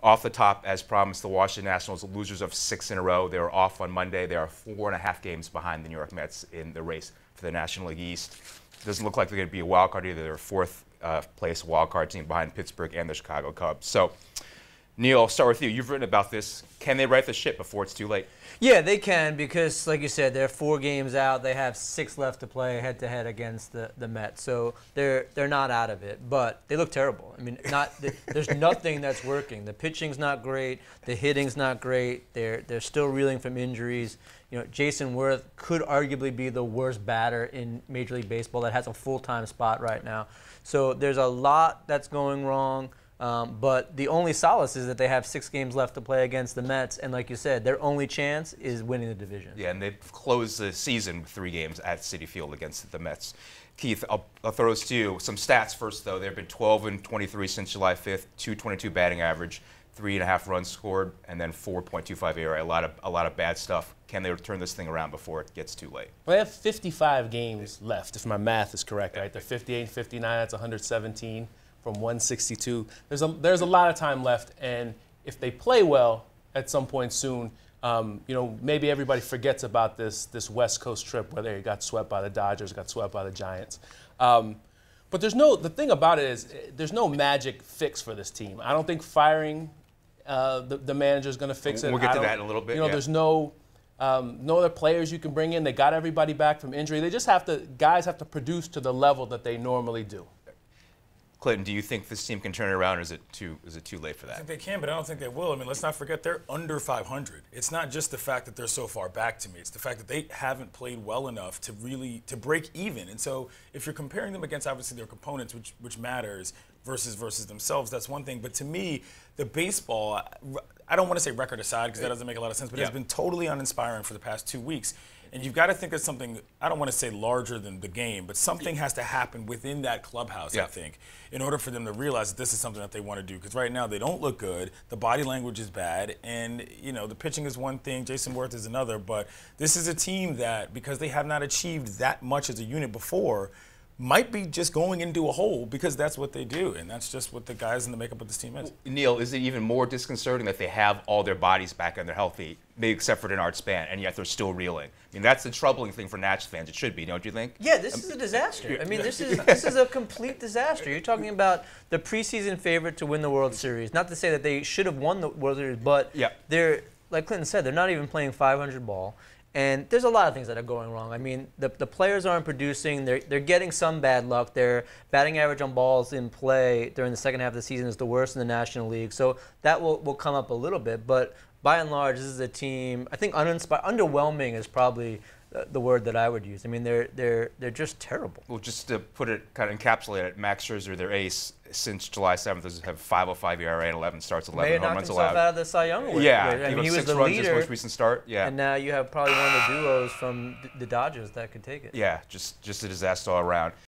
Off the top, as promised, the Washington Nationals, losers of 6 in a row. They were off on Monday. They are 4.5 games behind the New York Mets in the race for the National League East. Doesn't look like they're going to be a wild card either. They're a fourth place wild card team behind Pittsburgh and the Chicago Cubs. So, Neil, I'll start with you. You've written about this. Can they right the ship before it's too late? Yeah, they can because, like you said, they're 4 games out. They have 6 left to play head-to-head against the Mets. So they're not out of it, but they look terrible. I mean, there's nothing that's working. The pitching's not great. The hitting's not great. They're still reeling from injuries. You know, Jason Worth could arguably be the worst batter in Major League Baseball that has a full-time spot right now. So there's a lot that's going wrong. But the only solace is that they have 6 games left to play against the Mets, and like you said, their only chance is winning the division. Yeah, and they've closed the season with 3 games at Citi Field against the Mets. Keith, I'll throw this to you. Some stats first, though. They've been 12-23 since July 5th, 2.22 batting average, 3.5 runs scored, and then 4.25 ERA. A lot of bad stuff. Can they turn this thing around before it gets too late? Well, they have 55 games left, if my math is correct, right? They're 58 and 59. That's 117. From 162. There's a lot of time left, and if they play well at some point soon, you know, maybe everybody forgets about this West Coast trip where they got swept by the Dodgers, got swept by the Giants. But the thing about it is there's no magic fix for this team. I don't think firing the manager is going to fix it. We'll get to that in a little bit. You know, there's no other players you can bring in. They got everybody back from injury. They just guys have to produce to the level that they normally do. Clinton, do you think this team can turn it around, or is it too late for that? I think they can, but I don't think they will. I mean, let's not forget they're under 500. It's not just the fact that they're so far back to me. It's the fact that they haven't played well enough to really break even. And so if you're comparing them against obviously their components, which matters, versus themselves, that's one thing. But to me, the baseball, I don't want to say record aside because that doesn't make a lot of sense, but it's been totally uninspiring for the past 2 weeks. And you've got to think of something, I don't want to say larger than the game, but something has to happen within that clubhouse, I think, in order for them to realize that this is something that they want to do. Because right now they don't look good, the body language is bad, and you know the pitching is one thing, Jason Worth is another, but this is a team that, because they have not achieved that much as a unit before, might be just going into a hole because that's what they do, and that's just what the guys in the makeup of this team is. Neil, is it even more disconcerting that they have all their bodies back and they're healthy, maybe except for Denard Span, and yet they're still reeling? I mean, that's the troubling thing for Nats fans. It should be, don't you think? Yeah, this is a disaster. I mean, this is a complete disaster. You're talking about the preseason favorite to win the World Series. Not to say that they should have won the World Series, but they're, like Clinton said, they're not even playing 500 ball. And there's a lot of things that are going wrong. I mean, the players aren't producing. They're getting some bad luck. Their batting average on balls in play during the second half of the season is the worst in the National League. So that will come up a little bit. But by and large, this is a team, I think underwhelming is probably the word that I would use. I mean, they're just terrible. Well, just to put it, kind of encapsulate it, Max Scherzer, their ace, since July 7th, has have 5.05 ERA and 11 starts, 11 home runs allowed. Knocked himself out of the Cy Young Award. Yeah, I mean, he was 6 the runs leader. His most recent start. Yeah, and now you have probably one of the duos from the Dodgers that could take it. Yeah, just a disaster all around.